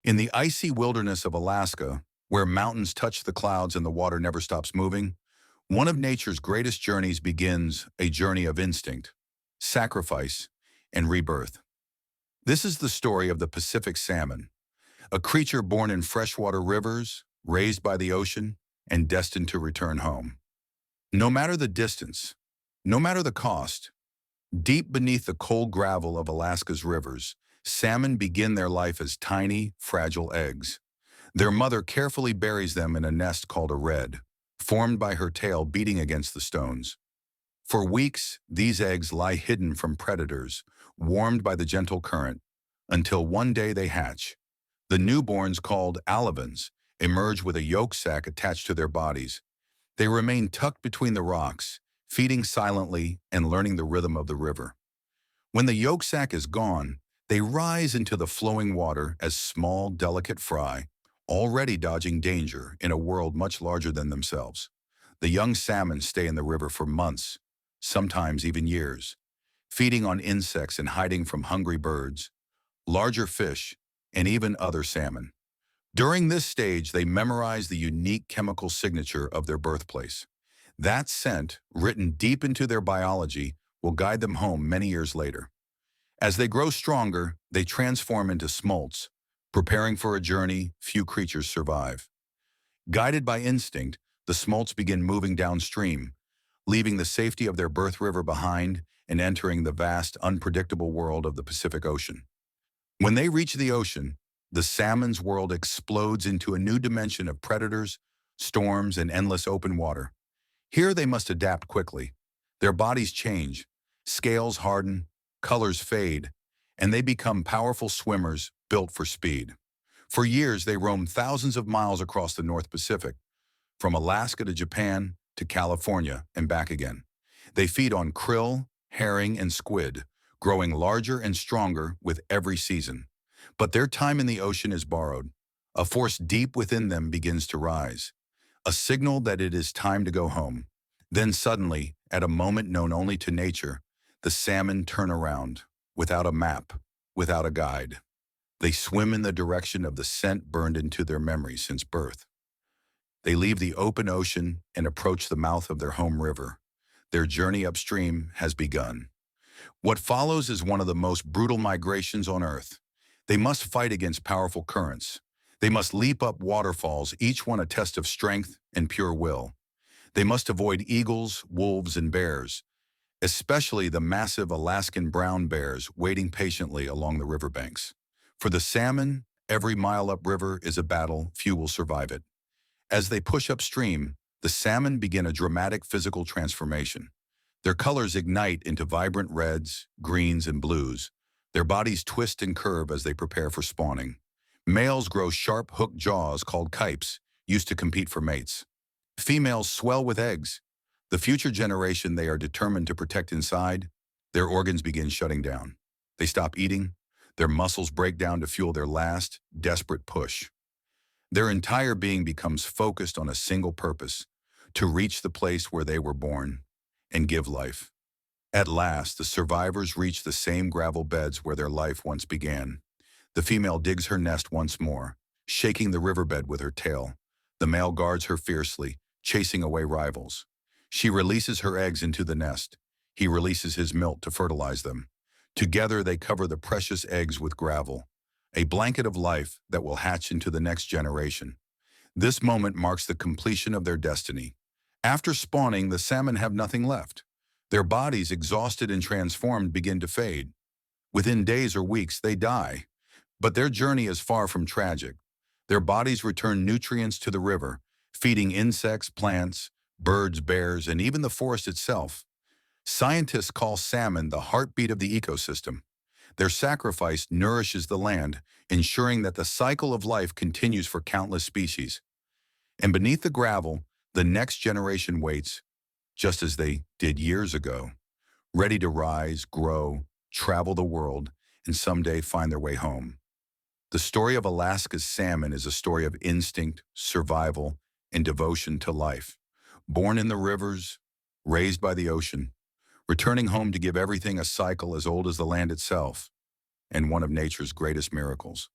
In the icy wilderness of Alaska, where mountains touch the clouds and the water never stops moving, one of nature's greatest journeys begins, a journey of instinct, sacrifice, and rebirth. This is the story of the Pacific salmon, a creature born in freshwater rivers, raised by the ocean, and destined to return home. No matter the distance, no matter the cost, deep beneath the cold gravel of Alaska's rivers, salmon begin their life as tiny, fragile eggs. Their mother carefully buries them in a nest called a red, formed by her tail beating against the stones. For weeks, these eggs lie hidden from predators, warmed by the gentle current, until one day they hatch. The newborns, called alevins, emerge with a yolk sac attached to their bodies. They remain tucked between the rocks, feeding silently and learning the rhythm of the river. When the yolk sac is gone, they rise into the flowing water as small, delicate fry, already dodging danger in a world much larger than themselves. The young salmon stay in the river for months, sometimes even years, feeding on insects and hiding from hungry birds, larger fish, and even other salmon. During this stage, they memorize the unique chemical signature of their birthplace. That scent, written deep into their biology, will guide them home many years later. As they grow stronger, they transform into smolts, preparing for a journey few creatures survive. Guided by instinct, the smolts begin moving downstream, leaving the safety of their birth river behind and entering the vast, unpredictable world of the Pacific Ocean. When they reach the ocean, the salmon's world explodes into a new dimension of predators, storms, and endless open water. Here they must adapt quickly. Their bodies change, scales harden, colors fade, and they become powerful swimmers built for speed. For years, they roam thousands of miles across the North Pacific, from Alaska to Japan to California and back again. They feed on krill, herring, and squid, growing larger and stronger with every season. But their time in the ocean is borrowed. A force deep within them begins to rise, a signal that it is time to go home. Then suddenly, at a moment known only to nature, the salmon turn around, without a map, without a guide. They swim in the direction of the scent burned into their memory since birth. They leave the open ocean and approach the mouth of their home river. Their journey upstream has begun. What follows is one of the most brutal migrations on Earth. They must fight against powerful currents. They must leap up waterfalls, each one a test of strength and pure will. They must avoid eagles, wolves, and bears, especially the massive Alaskan brown bears waiting patiently along the riverbanks. For the salmon, every mile upriver is a battle, few will survive it. As they push upstream, the salmon begin a dramatic physical transformation. Their colors ignite into vibrant reds, greens, and blues. Their bodies twist and curve as they prepare for spawning. Males grow sharp hooked jaws called kypes, used to compete for mates. Females swell with eggs. The future generation they are determined to protect inside, their organs begin shutting down. They stop eating. Their muscles break down to fuel their last, desperate push. Their entire being becomes focused on a single purpose, to reach the place where they were born and give life. At last, the survivors reach the same gravel beds where their life once began. The female digs her nest once more, shaking the riverbed with her tail. The male guards her fiercely, chasing away rivals. She releases her eggs into the nest. He releases his milk to fertilize them. Together, they cover the precious eggs with gravel, a blanket of life that will hatch into the next generation. This moment marks the completion of their destiny. After spawning, the salmon have nothing left. Their bodies, exhausted and transformed, begin to fade. Within days or weeks, they die. But their journey is far from tragic. Their bodies return nutrients to the river, feeding insects, plants, birds, bears, and even the forest itself. Scientists call salmon the heartbeat of the ecosystem. Their sacrifice nourishes the land, ensuring that the cycle of life continues for countless species. And beneath the gravel, the next generation waits, just as they did years ago, ready to rise, grow, travel the world, and someday find their way home. The story of Alaska's salmon is a story of instinct, survival, and devotion to life. Born in the rivers, raised by the ocean, returning home to give everything a cycle as old as the land itself, and one of nature's greatest miracles.